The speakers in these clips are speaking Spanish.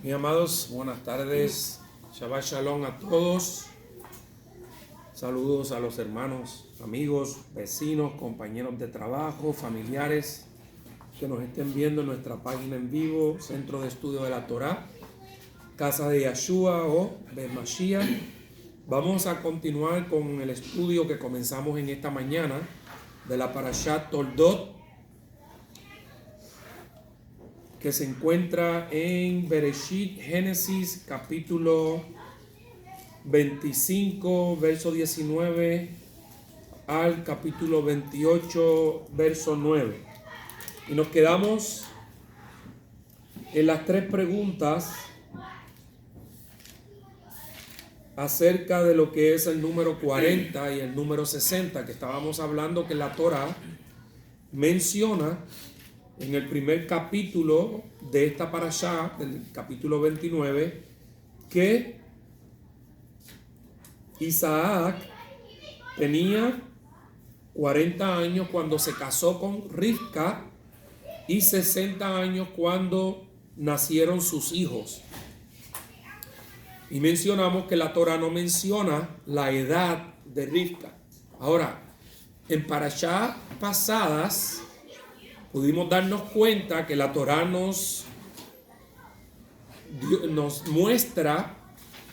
Mis amados, buenas tardes. Shabbat Shalom a todos. Saludos a los hermanos, amigos, vecinos, compañeros de trabajo, familiares que nos estén viendo en nuestra página en vivo, Centro de Estudio de la Torá, Casa de Yeshua o Bet Mashiach. Vamos a continuar con el estudio que comenzamos en esta mañana de la Parashat Toldot, que se encuentra en Bereshit, Génesis, capítulo 25, verso 19, al capítulo 28, verso 9. Y nos quedamos en las tres preguntas acerca de lo que es el número 40 y el número 60, que estábamos hablando que la Torá menciona en el primer capítulo de esta parashá, del capítulo 29, que Isaac tenía 40 años cuando se casó con Rivka y 60 años cuando nacieron sus hijos. Y mencionamos que la Torá no menciona la edad de Rivka. Ahora, en parashá pasadas pudimos darnos cuenta que la Torá nos muestra,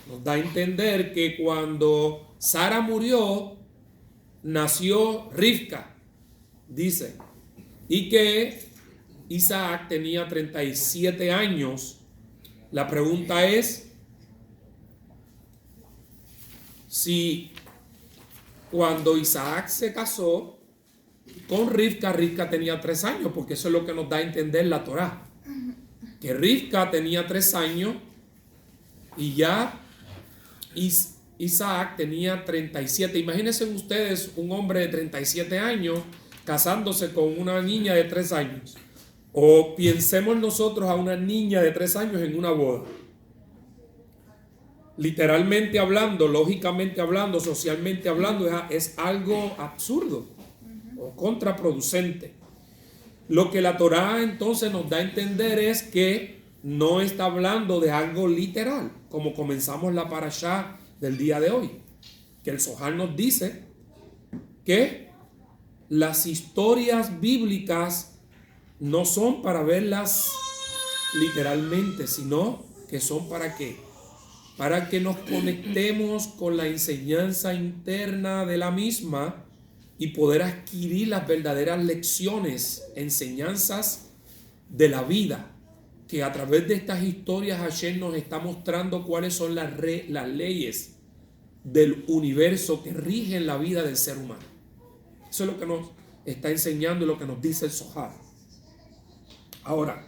nos da a entender que cuando Sara murió, nació Rivka, dice, y que Isaac tenía 37 años. La pregunta es si cuando Isaac se casó con Rivka, Rivka tenía 3 años, porque eso es lo que nos da a entender la Torá, que Rivka tenía 3 años y ya Isaac tenía 37. Imagínense ustedes un hombre de 37 años casándose con una niña de 3 años, o pensemos nosotros a una niña de 3 años en una boda. Literalmente hablando, lógicamente hablando, socialmente hablando, es algo absurdo o contraproducente. Lo que la Torá entonces nos da a entender es que no está hablando de algo literal, como comenzamos la parashá del día de hoy, que el Zohar nos dice que las historias bíblicas no son para verlas literalmente, sino que son para qué, para que nos conectemos con la enseñanza interna de la misma y poder adquirir las verdaderas lecciones, enseñanzas de la vida, que a través de estas historias Hashem nos está mostrando cuáles son las leyes del universo que rigen la vida del ser humano. Eso es lo que nos está enseñando y lo que nos dice el Zohar. Ahora,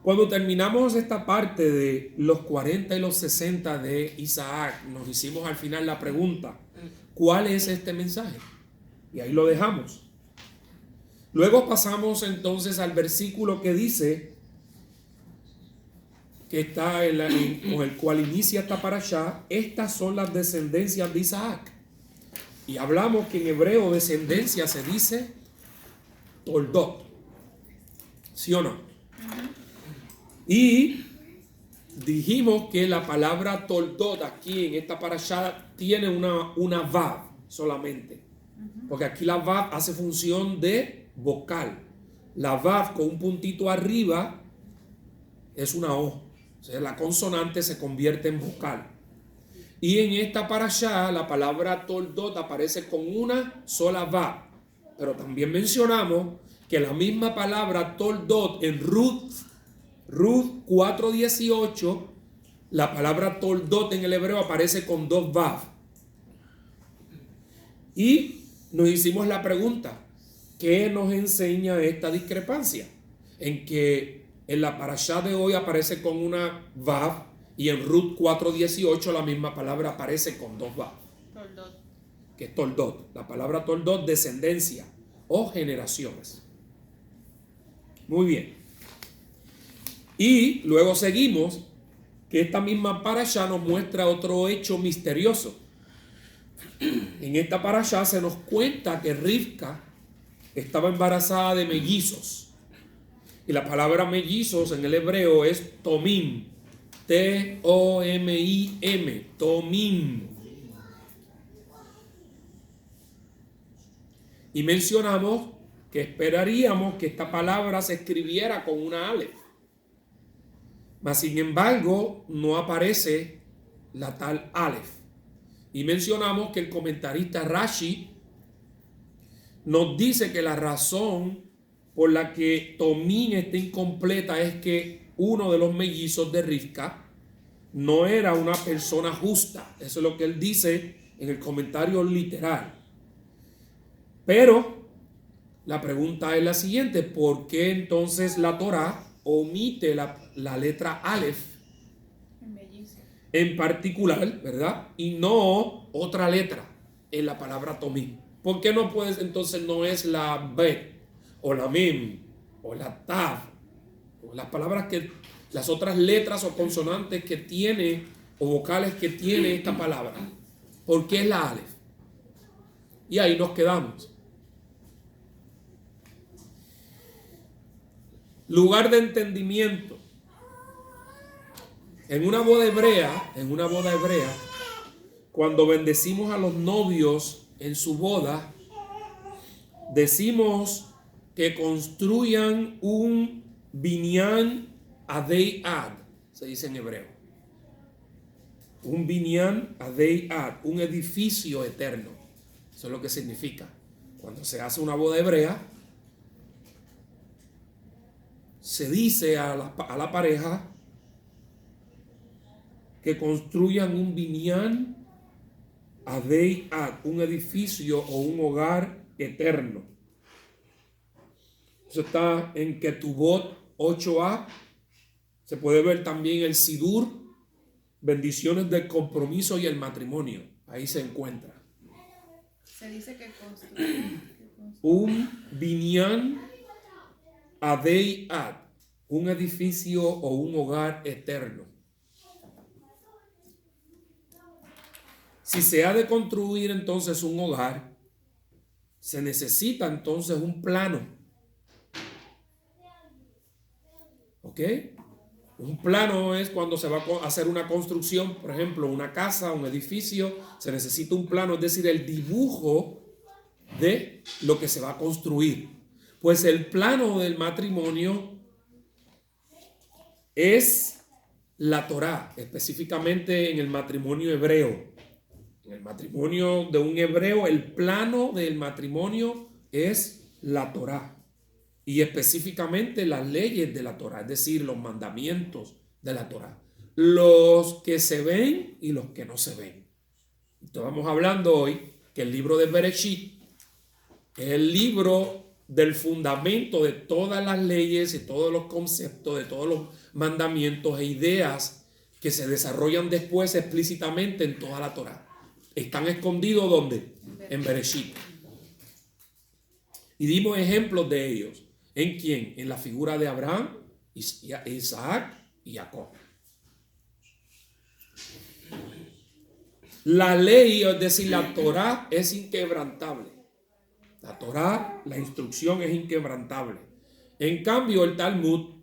cuando terminamos esta parte de los 40 y los 60 de Isaac, nos hicimos al final la pregunta, ¿cuál es este mensaje? Y ahí lo dejamos. Luego pasamos entonces al versículo que dice, que está con el cual inicia esta parashá, estas son las descendencias de Isaac. Y hablamos que en hebreo descendencia se dice Toldot. ¿Sí o no? Y dijimos que la palabra Toldot aquí en esta parashá tiene una vav solamente. Porque aquí la vav hace función de vocal. La vav con un puntito arriba es una O. O sea, la consonante se convierte en vocal. Y en esta parashá la palabra Toldot aparece con una sola vav. Pero también mencionamos que la misma palabra Toldot en Ruth 4:18, la palabra Toldot en el hebreo aparece con 2 vav. Y nos hicimos la pregunta, ¿qué nos enseña esta discrepancia? En que en la parashá de hoy aparece con una vav y en Ruth 4:18 la misma palabra aparece con 2 vav. Toldot. Que es Toldot. La palabra Toldot, descendencia o generaciones. Muy bien. Y luego seguimos que esta misma parashá nos muestra otro hecho misterioso. En esta parashá se nos cuenta que Rivka estaba embarazada de mellizos. Y la palabra mellizos en el hebreo es tomim, T-O-M-I-M, Tomim. Y mencionamos que esperaríamos que esta palabra se escribiera con una Aleph. Mas sin embargo, no aparece la tal Aleph. Y mencionamos que el comentarista Rashi nos dice que la razón por la que Tomín está incompleta es que uno de los mellizos de Rivka no era una persona justa. Eso es lo que él dice en el comentario literal. Pero la pregunta es la siguiente: ¿por qué entonces la Torá omite la letra Aleph en particular, verdad? Y no otra letra en la palabra Tomim. ¿Por qué no puedes entonces no es la Bet o la Mim o la Tav o las palabras que las otras letras o consonantes que tiene o vocales que tiene esta palabra? ¿Por qué es la Aleph? Y ahí nos quedamos. Lugar de entendimiento. En una boda hebrea, cuando bendecimos a los novios en su boda, decimos que construyan un binyan adei ad, se dice en hebreo. Un binyan adei ad, un edificio eterno. Eso es lo que significa. Cuando se hace una boda hebrea, se dice a la pareja que construyan un binyan adei ad, un edificio o un hogar eterno. Eso está en Ketubot 8a. Se puede ver también el Sidur, bendiciones del compromiso y el matrimonio. Ahí se encuentra. Se dice que construye. Un binyan adei ad, un edificio o un hogar eterno. Si se ha de construir entonces un hogar, se necesita entonces un plano. ¿Ok? Un plano es cuando se va a hacer una construcción, por ejemplo, una casa, un edificio, se necesita un plano, es decir, el dibujo de lo que se va a construir. Pues el plano del matrimonio es la Torá, específicamente en el matrimonio hebreo. En el matrimonio de un hebreo, el plano del matrimonio es la Torá. Y específicamente las leyes de la Torá, es decir, los mandamientos de la Torá. Los que se ven y los que no se ven. Estamos hablando hoy que el libro de Bereshit es el libro del fundamento de todas las leyes y todos los conceptos, de todos los mandamientos e ideas que se desarrollan después explícitamente en toda la Torá. Están escondidos ¿dónde? En Bereshit. Y dimos ejemplos de ellos. ¿En quién? En la figura de Abraham, Isaac y Jacob. La ley, es decir, la Torá es inquebrantable. La Torá, la instrucción es inquebrantable. En cambio, el Talmud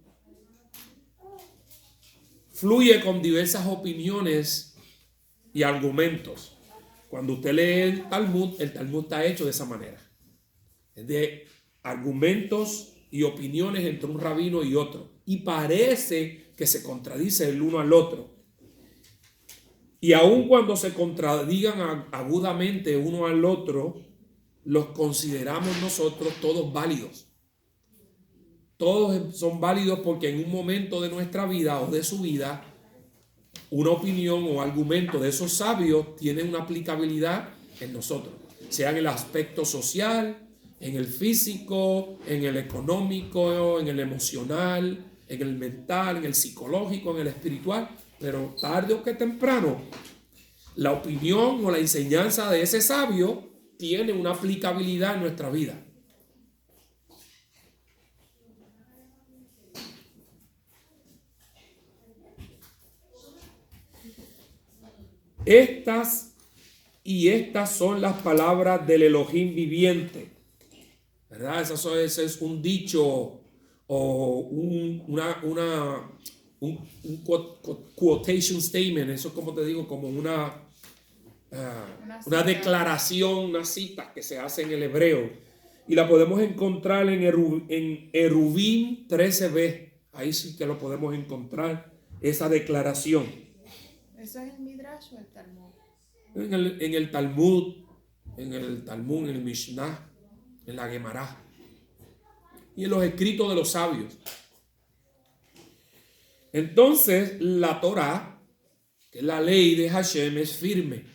fluye con diversas opiniones y argumentos. Cuando usted lee el Talmud está hecho de esa manera. Es de argumentos y opiniones entre un rabino y otro. Y parece que se contradice el uno al otro. Y aun cuando se contradigan agudamente uno al otro, los consideramos nosotros todos válidos. Todos son válidos porque en un momento de nuestra vida o de su vida, una opinión o argumento de esos sabios tiene una aplicabilidad en nosotros. Sea en el aspecto social, en el físico, en el económico, en el emocional, en el mental, en el psicológico, en el espiritual. Pero tarde o que temprano, la opinión o la enseñanza de ese sabio tiene una aplicabilidad en nuestra vida. Estas son las palabras del Elohim viviente. ¿Verdad? Ese es un dicho o quotation statement, eso como te digo, como una declaración, una cita que se hace en el hebreo. Y la podemos encontrar en Eruvin 13b. Ahí sí que lo podemos encontrar, esa declaración. ¿Eso es el Midrash o el Talmud? En el Talmud, en el Mishnah, en la Gemara y en los escritos de los sabios. Entonces, la Torah, que es la ley de Hashem, es firme.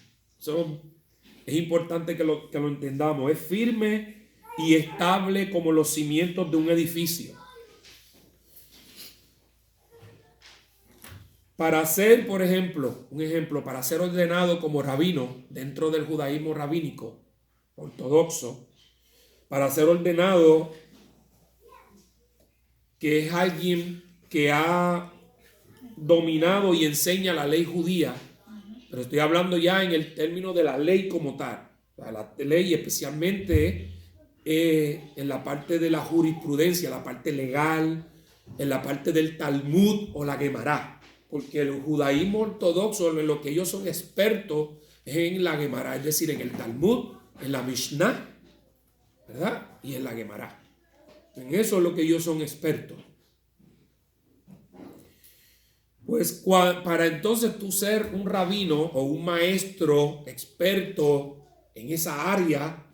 Es importante que lo entendamos. Es firme y estable como los cimientos de un edificio. Para ser, por ejemplo, para ser ordenado como rabino dentro del judaísmo rabínico ortodoxo, para ser ordenado que es alguien que ha dominado y enseña la ley judía, pero estoy hablando ya en el término de la ley como tal, la ley especialmente en la parte de la jurisprudencia, la parte legal, en la parte del Talmud o la Gemara, porque el judaísmo ortodoxo, en lo que ellos son expertos es en la Gemara, es decir, en el Talmud, en la Mishnah, ¿verdad? Y en la Gemara. En eso es lo que ellos son expertos. Pues para entonces tú ser un rabino o un maestro experto en esa área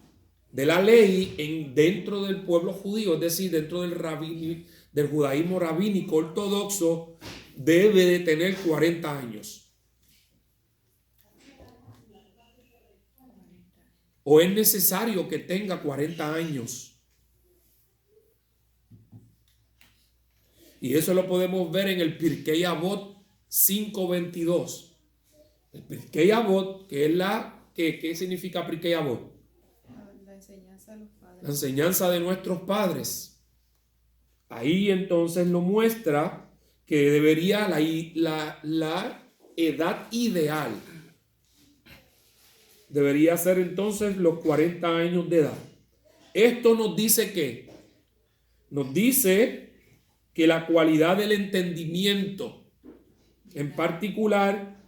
de la ley dentro del pueblo judío, es decir, dentro del judaísmo rabínico ortodoxo, debe de tener 40 años. O es necesario que tenga 40 años. Y eso lo podemos ver en el Pirkei Avot 5:22. El Pirkei Avot, que es ¿qué significa Pirkei Avot? La enseñanza de los padres. La enseñanza de nuestros padres. Ahí entonces lo muestra que debería la edad ideal debería ser entonces los 40 años de edad. Esto nos dice que la cualidad del entendimiento, en particular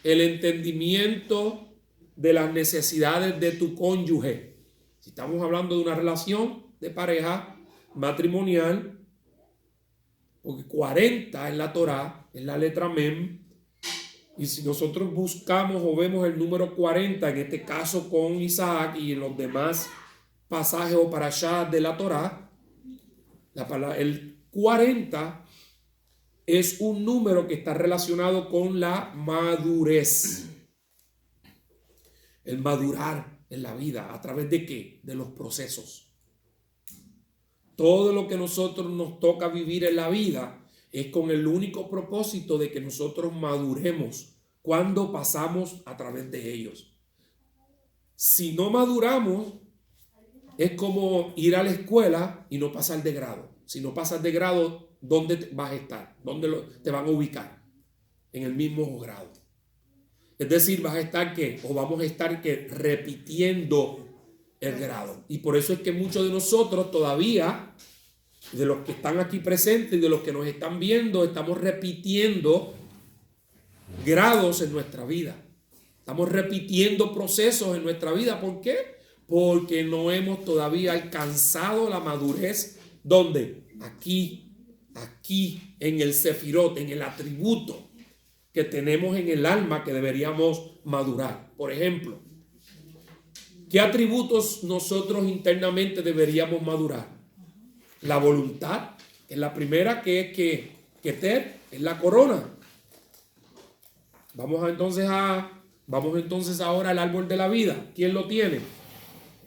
el entendimiento de las necesidades de tu cónyuge. Si estamos hablando de una relación de pareja matrimonial, porque 40 en la Torah, en la letra Mem, y si nosotros buscamos o vemos el número 40, en este caso con Isaac y en los demás pasajes o parashá de la Torah, el 40 es un número que está relacionado con la madurez. El madurar en la vida. ¿A través de qué? De los procesos. Todo lo que nosotros nos toca vivir en la vida es con el único propósito de que nosotros maduremos cuando pasamos a través de ellos. Si no maduramos, es como ir a la escuela y no pasar de grado. Si no pasas de grado, ¿dónde vas a estar? ¿Dónde te van a ubicar? En el mismo grado. Es decir, vas a estar vamos a estar repitiendo el grado. Y por eso es que muchos de nosotros todavía, de los que están aquí presentes y de los que nos están viendo, estamos repitiendo grados en nuestra vida. Estamos repitiendo procesos en nuestra vida. ¿Por qué? Porque no hemos todavía alcanzado la madurez. ¿Dónde? Aquí en el sefirot, en el atributo que tenemos en el alma que deberíamos madurar. Por ejemplo, ¿qué atributos nosotros internamente deberíamos madurar? La voluntad, que es la primera, que es Keter, es la corona. Vamos entonces ahora al árbol de la vida. ¿Quién lo tiene?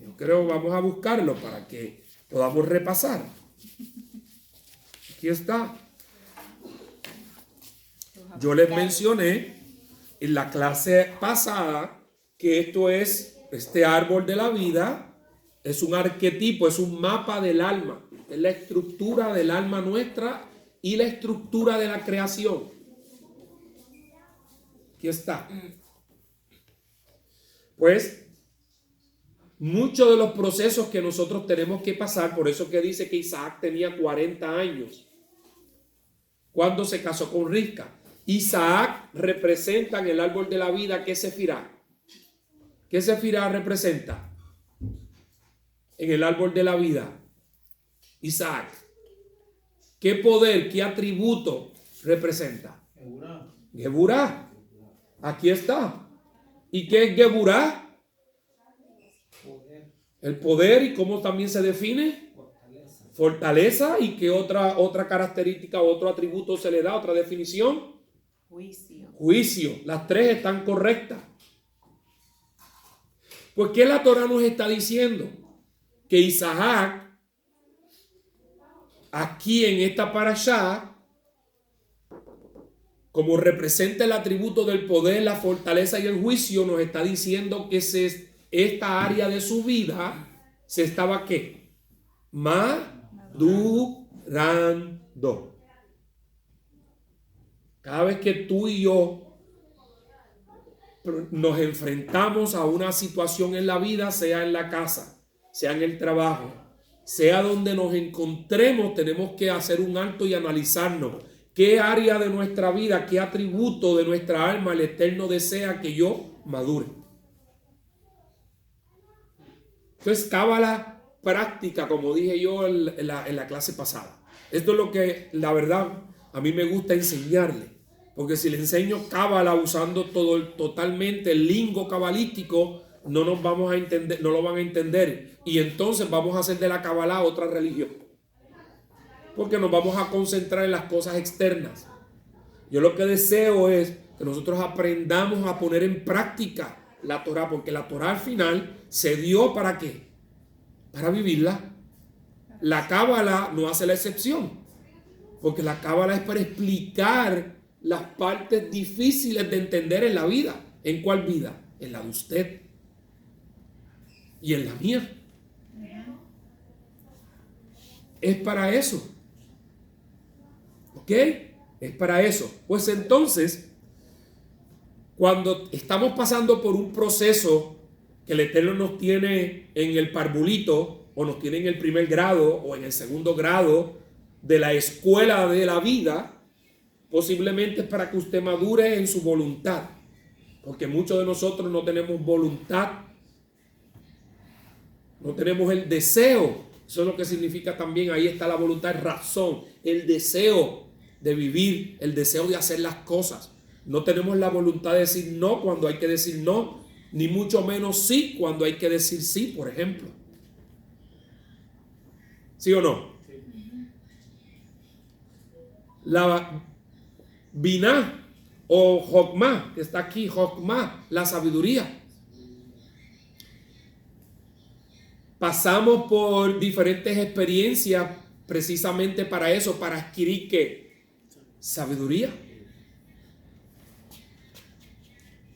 Yo creo vamos a buscarlo para que podamos repasar. Aquí está. Yo les mencioné en la clase pasada que este árbol de la vida es un arquetipo, es un mapa del alma. Es la estructura del alma nuestra y la estructura de la creación. Aquí está. Pues muchos de los procesos que nosotros tenemos que pasar, por eso que dice que Isaac tenía 40 años. cuando se casó con Rivka. Isaac representa en el árbol de la vida, ¿qué sefirá? ¿Qué sefirá representa en el árbol de la vida? Isaac. ¿Qué poder, qué atributo representa? Geburá. Aquí está. ¿Y qué es Geburá? El poder. ¿Y cómo también se define? Fortaleza. ¿Y qué otra característica, otro atributo se le da, otra definición? Juicio. Las tres están correctas. Pues ¿qué la Torah nos está diciendo? Que Isaac, aquí en esta parashá, como representa el atributo del poder, la fortaleza y el juicio, nos está diciendo que esta área de su vida se estaba ¿qué? Madurando. Cada vez que tú y yo nos enfrentamos a una situación en la vida, sea en la casa, sea en el trabajo, sea donde nos encontremos, tenemos que hacer un alto y analizarnos. ¿Qué área de nuestra vida, qué atributo de nuestra alma el Eterno desea que yo madure? Entonces, cábala práctica, como dije yo en la clase pasada. Esto es lo que, la verdad, a mí me gusta enseñarle. Porque si le enseño cábala usando totalmente el lingo cabalístico, no nos vamos a entender, no lo van a entender. Y entonces vamos a hacer de la cábala otra religión. Porque nos vamos a concentrar en las cosas externas. Yo lo que deseo es que nosotros aprendamos a poner en práctica la Torah, porque la Torah al final se dio ¿para qué? Para vivirla. La cábala no hace la excepción, porque la cábala es para explicar las partes difíciles de entender en la vida. ¿En cuál vida? En la de usted y en la mía. Es para eso. ¿Ok? Es para eso. Pues entonces, cuando estamos pasando por un proceso que el Eterno nos tiene en el parvulito, o nos tiene en el primer grado, o en el segundo grado de la escuela de la vida, posiblemente es para que usted madure en su voluntad. Porque muchos de nosotros no tenemos voluntad, no tenemos el deseo. Eso es lo que significa también, ahí está la voluntad, razón, el deseo de vivir, el deseo de hacer las cosas. No tenemos la voluntad de decir no cuando hay que decir no, ni mucho menos sí cuando hay que decir sí, por ejemplo. ¿Sí o no? La Biná o Jokmá, que está aquí, Jokmá, la sabiduría. Pasamos por diferentes experiencias precisamente para eso, para adquirir ¿qué? Sabiduría.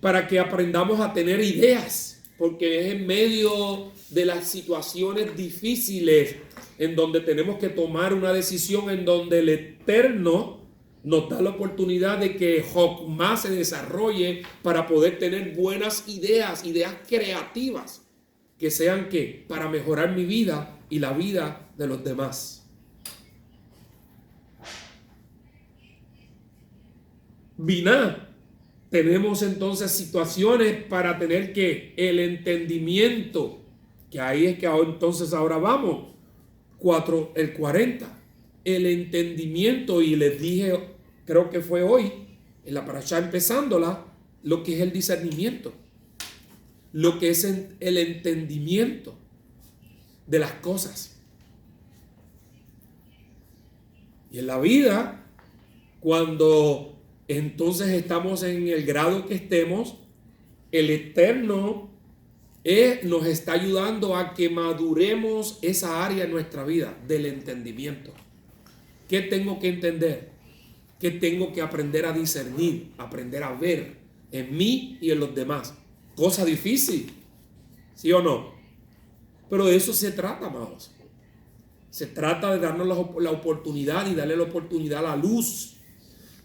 Para que aprendamos a tener ideas, porque es en medio de las situaciones difíciles en donde tenemos que tomar una decisión, en donde el Eterno nos da la oportunidad de que Jokmá se desarrolle para poder tener buenas ideas, ideas creativas, que sean ¿qué? Para mejorar mi vida y la vida de los demás. Biná, tenemos entonces situaciones para tener que el entendimiento, que ahí es que entonces ahora vamos, el 40, el entendimiento, y les dije, creo que fue hoy, en la parashá empezándola, lo que es el discernimiento, lo que es el entendimiento de las cosas. Y en la vida, cuando entonces estamos en el grado que estemos, el Eterno nos está ayudando a que maduremos esa área en nuestra vida del entendimiento. ¿Qué tengo que entender? ¿Qué tengo que aprender a discernir? Aprender a ver en mí y en los demás. Cosa difícil, ¿sí o no? Pero de eso se trata, amados. Se trata de darnos la oportunidad y darle la oportunidad a la luz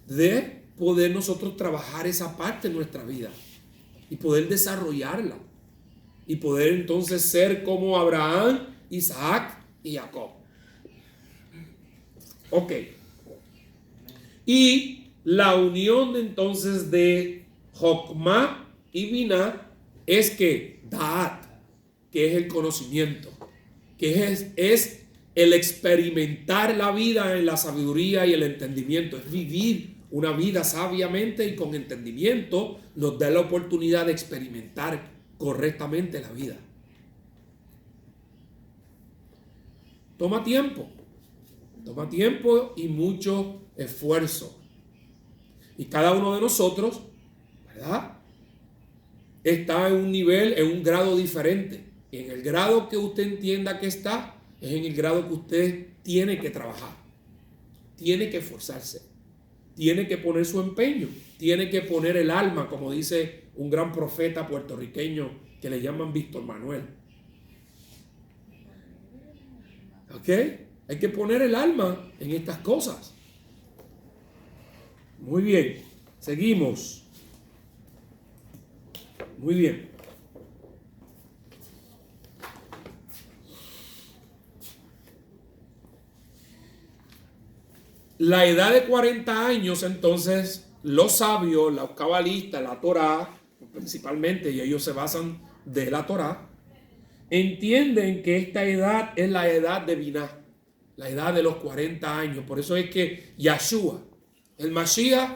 de poder nosotros trabajar esa parte de nuestra vida y poder desarrollarla y poder entonces ser como Abraham, Isaac y Jacob. Ok. Y la unión entonces de Jokmah y Binah es que Da'at, que es el conocimiento, que es el experimentar la vida en la sabiduría y el entendimiento, es vivir una vida sabiamente y con entendimiento, nos da la oportunidad de experimentar correctamente la vida. Toma tiempo y mucho esfuerzo. Y cada uno de nosotros, ¿verdad?, está en un nivel, en un grado diferente. Y en el grado que usted entienda que está, es en el grado que usted tiene que trabajar, tiene que esforzarse, tiene que poner su empeño, tiene que poner el alma, como dice un gran profeta puertorriqueño que le llaman Víctor Manuel. ¿Ok? Hay que poner el alma en estas cosas. Muy bien, seguimos. Muy bien. La edad de 40 años, entonces, los sabios, los cabalistas, la Torá, principalmente, y ellos se basan de la Torá, entienden que esta edad es la edad de Binah, la edad de los 40 años. Por eso es que Yahshua, el Mashiach,